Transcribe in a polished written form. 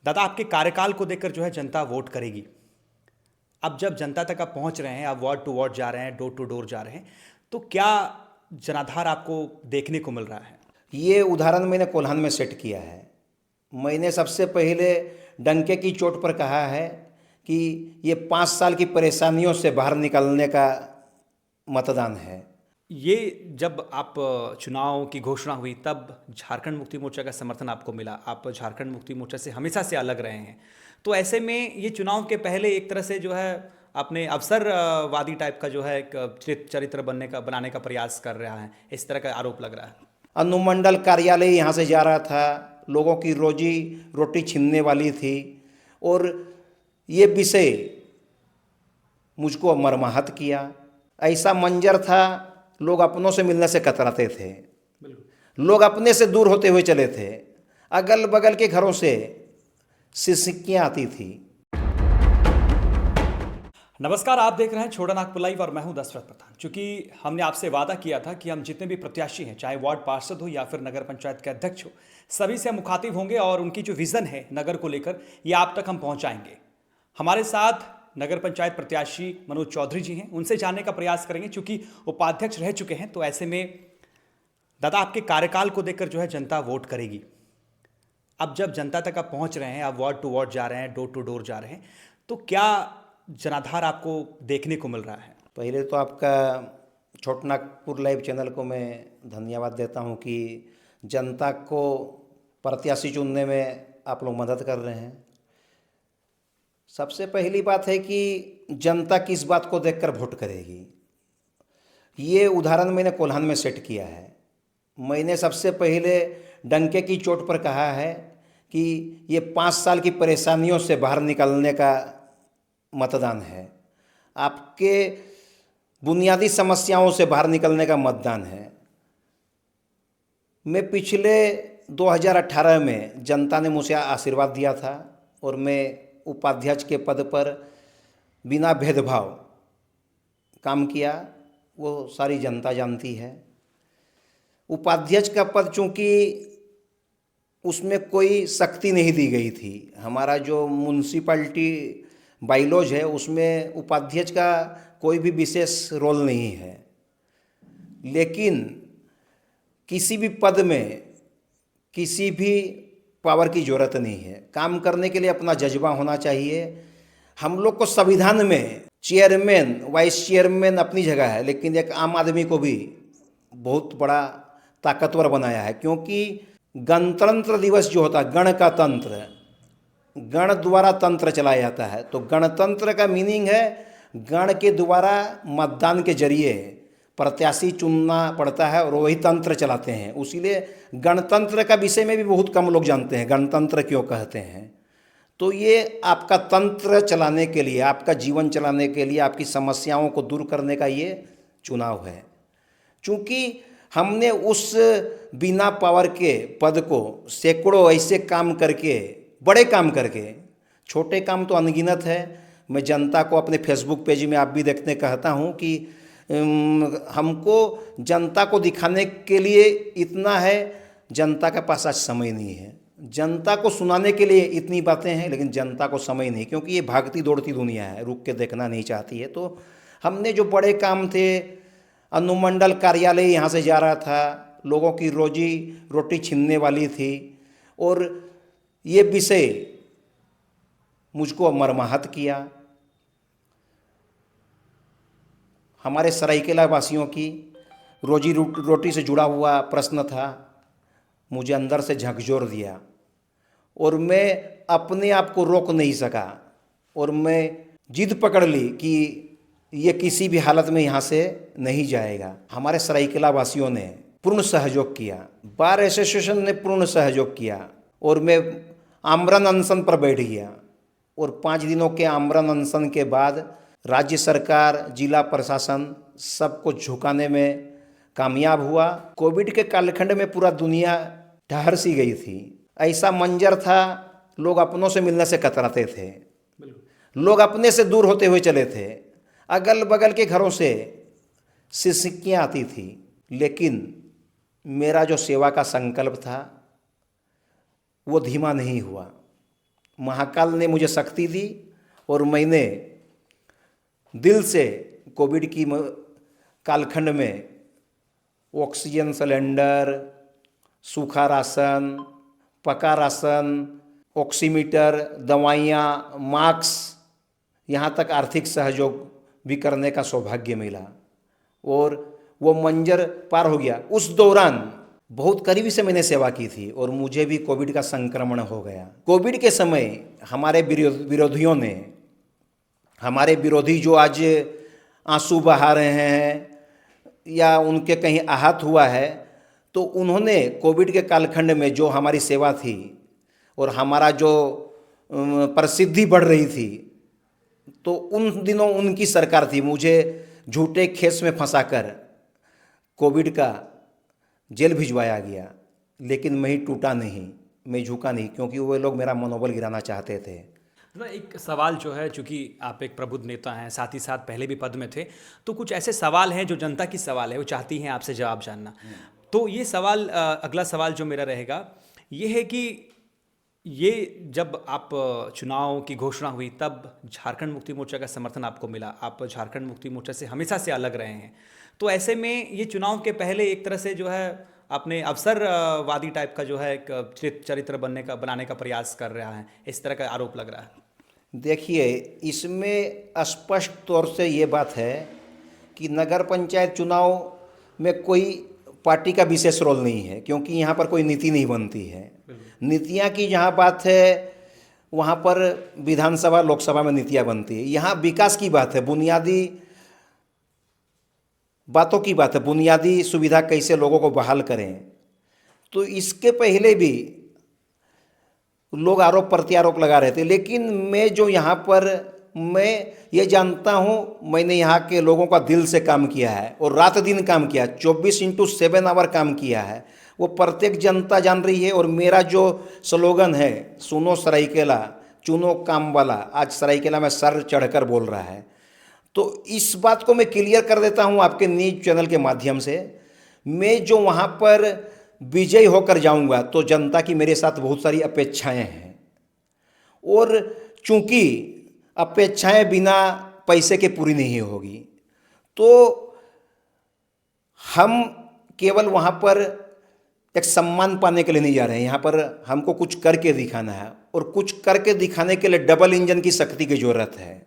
दादा, आपके कार्यकाल को देखकर जो है जनता वोट करेगी। अब जब जनता तक आप पहुंच रहे हैं, आप वार्ड टू वार्ड जा रहे हैं, डोर टू डोर जा रहे हैं, तो क्या जनाधार आपको देखने को मिल रहा है? ये उदाहरण मैंने कोल्हान में सेट किया है। मैंने सबसे पहले डंके की चोट पर कहा है कि ये 5 साल की परेशानियों से बाहर निकलने का मतदान है। ये जब आप चुनाव की घोषणा हुई तब झारखंड मुक्ति मोर्चा का समर्थन आपको मिला। आप झारखंड मुक्ति मोर्चा से हमेशा से अलग रहे हैं, तो ऐसे में ये चुनाव के पहले एक तरह से जो है आपने अवसरवादी टाइप का जो है एक चरित्र बनाने का प्रयास कर रहा है, इस तरह का आरोप लग रहा है। अनुमंडल कार्यालय यहाँ से जा रहा था, लोगों की रोजी रोटी छीनने वाली थी, और ये विषय मुझको मर्माहत किया। ऐसा मंजर था, लोग अपनों से मिलने से कतराते थे, लोग अपने से दूर होते हुए चले थे, अगल बगल के घरों से सिसकियाँ आती थी। नमस्कार, आप देख रहे हैं छोटा नागपुर लाइव और मैं हूं दशरथ प्रधान। चूंकि हमने आपसे वादा किया था कि हम जितने भी प्रत्याशी हैं, चाहे वार्ड पार्षद हो या फिर नगर पंचायत के अध्यक्ष हो, सभी से हम मुखातिब होंगे और उनकी जो विजन है नगर को लेकर, ये आप तक हम पहुंचाएंगे। हमारे साथ नगर पंचायत प्रत्याशी मनोज चौधरी जी हैं, उनसे जानने का प्रयास करेंगे। चूंकि उपाध्यक्ष रह चुके हैं, तो ऐसे में दादा, आपके कार्यकाल को देखकर जो है जनता वोट करेगी। अब जब जनता तक आप पहुंच रहे हैं, आप वार्ड टू वार्ड जा रहे हैं, डोर टू डोर जा रहे हैं, तो क्या जनाधार आपको देखने को मिल रहा है? पहले तो आपका छोटा नागपुर लाइव चैनल को मैं धन्यवाद देता हूं कि जनता को प्रत्याशी चुनने में आप लोग मदद कर रहे हैं। सबसे पहली बात है कि जनता किस बात को देखकर वोट करेगी, ये उदाहरण मैंने कोल्हान में सेट किया है। मैंने सबसे पहले डंके की चोट पर कहा है कि ये 5 साल की परेशानियों से बाहर निकलने का मतदान है, आपके बुनियादी समस्याओं से बाहर निकलने का मतदान है। मैं पिछले 2018 में जनता ने मुझे आशीर्वाद दिया था और मैं उपाध्यक्ष के पद पर बिना भेदभाव काम किया, वो सारी जनता जानती है। उपाध्यक्ष का पद चूँकि उसमें कोई शक्ति नहीं दी गई थी, हमारा जो म्यूनसिपैलिटी बाइलॉज है उसमें उपाध्यक्ष का कोई भी विशेष रोल नहीं है, लेकिन किसी भी पद में किसी भी पावर की ज़रूरत नहीं है। काम करने के लिए अपना जज्बा होना चाहिए। हम लोग को संविधान में चेयरमैन वाइस चेयरमैन अपनी जगह है, लेकिन एक आम आदमी को भी बहुत बड़ा ताकतवर बनाया है, क्योंकि गणतंत्र दिवस जो होता है, गण का तंत्र, गण द्वारा तंत्र चलाया जाता है। तो गणतंत्र का मीनिंग है गण के द्वारा मतदान के जरिए प्रत्याशी चुनना पड़ता है और वही तंत्र चलाते हैं। उसीलिए गणतंत्र का विषय में भी बहुत कम लोग जानते हैं, गणतंत्र क्यों कहते हैं। तो ये आपका तंत्र चलाने के लिए, आपका जीवन चलाने के लिए, आपकी समस्याओं को दूर करने का ये चुनाव है। चूँकि हमने उस बिना पावर के पद को सैकड़ों ऐसे काम करके, बड़े काम करके, छोटे काम तो अनगिनत है। मैं जनता को अपने फेसबुक पेज में आप भी देखने कहता हूँ कि हमको जनता को दिखाने के लिए इतना है, जनता के पास आज समय नहीं है। जनता को सुनाने के लिए इतनी बातें हैं, लेकिन जनता को समय नहीं, क्योंकि ये भागती दौड़ती दुनिया है, रुक के देखना नहीं चाहती है। तो हमने जो बड़े काम थे, अनुमंडल कार्यालय यहाँ से जा रहा था, लोगों की रोजी रोटी छीनने वाली थी, और ये विषय मुझको मर्माहत किया। हमारे सरायकेला वासियों की रोजी रोटी से जुड़ा हुआ प्रश्न था, मुझे अंदर से झकझोर दिया और मैं अपने आप को रोक नहीं सका, और मैं जिद पकड़ ली कि ये किसी भी हालत में यहाँ से नहीं जाएगा। हमारे सरायकेला वासियों ने पूर्ण सहयोग किया, बार एसोसिएशन ने पूर्ण सहयोग किया, और मैं आमरण अनशन पर बैठ गया। और 5 दिनों के आमरण अनशन के बाद राज्य सरकार, जिला प्रशासन सबको झुकाने में कामयाब हुआ। कोविड के कालखंड में पूरा दुनिया ठहर सी गई थी, ऐसा मंजर था, लोग अपनों से मिलने से कतराते थे, लोग अपने से दूर होते हुए चले थे, अगल बगल के घरों से सिसकियाँ आती थी। लेकिन मेरा जो सेवा का संकल्प था वो धीमा नहीं हुआ। महाकाल ने मुझे शक्ति दी और मैंने दिल से कोविड की कालखंड में ऑक्सीजन सिलेंडर, सूखा राशन, पका राशन, ऑक्सीमीटर, दवाइयाँ, मास्क, यहाँ तक आर्थिक सहयोग भी करने का सौभाग्य मिला और वो मंजर पार हो गया। उस दौरान बहुत करीबी से मैंने सेवा की थी और मुझे भी कोविड का संक्रमण हो गया। कोविड के समय हमारे विरोधियों ने, हमारे विरोधी जो आज आंसू बहा रहे हैं या उनके कहीं आहत हुआ है, तो उन्होंने कोविड के कालखंड में जो हमारी सेवा थी और हमारा जो प्रसिद्धि बढ़ रही थी, तो उन दिनों उनकी सरकार थी। मुझे झूठे केस में फंसाकर कोविड का जेल भिजवाया गया, लेकिन मैं टूटा नहीं, मैं झुका नहीं, क्योंकि वो लोग मेरा मनोबल गिराना चाहते थे। ना एक सवाल जो है, चूंकि आप एक प्रबुद्ध नेता हैं, साथ ही साथ पहले भी पद में थे, तो कुछ ऐसे सवाल हैं जो जनता की सवाल है, वो चाहती हैं आपसे जवाब जानना। तो ये सवाल, अगला सवाल जो मेरा रहेगा ये है कि ये जब आप चुनाव की घोषणा हुई तब झारखंड मुक्ति मोर्चा का समर्थन आपको मिला, आप झारखंड मुक्ति मोर्चा से हमेशा से अलग रहे हैं, तो ऐसे में ये चुनाव के पहले एक तरह से जो है आपने अवसरवादी टाइप का जो है एक चरित्र बनाने का प्रयास कर रहा है, इस तरह का आरोप लग रहा है। देखिए, इसमें स्पष्ट तौर से ये बात है कि नगर पंचायत चुनाव में कोई पार्टी का विशेष रोल नहीं है, क्योंकि यहाँ पर कोई नीति नहीं बनती है। नीतियाँ की जहाँ बात है वहाँ पर विधानसभा लोकसभा में नीतियाँ बनती है। यहाँ विकास की बात है, बुनियादी बातों की बात है, बुनियादी सुविधा कैसे लोगों को बहाल करें। तो इसके पहले भी लोग आरोप प्रत्यारोप लगा रहे थे, लेकिन मैं जो यहाँ पर मैं ये जानता हूँ, मैंने यहाँ के लोगों का दिल से काम किया है और रात दिन काम किया, 24/7 आवर काम किया है, वो प्रत्येक जनता जान रही है। और मेरा जो स्लोगन है, सुनो सरायकेला चुनो काम वाला, आज सरायकेला में सर चढ़कर बोल रहा है। तो इस बात को मैं क्लियर कर देता हूँ आपके न्यूज चैनल के माध्यम से। मैं जो वहाँ पर विजयी होकर जाऊँगा तो जनता की मेरे साथ बहुत सारी अपेक्षाएं हैं, और चूँकि अपेक्षाएं बिना पैसे के पूरी नहीं होगी, तो हम केवल वहाँ पर एक सम्मान पाने के लिए नहीं जा रहे हैं। यहाँ पर हमको कुछ करके दिखाना है, और कुछ करके दिखाने के लिए डबल इंजन की शक्ति की ज़रूरत है।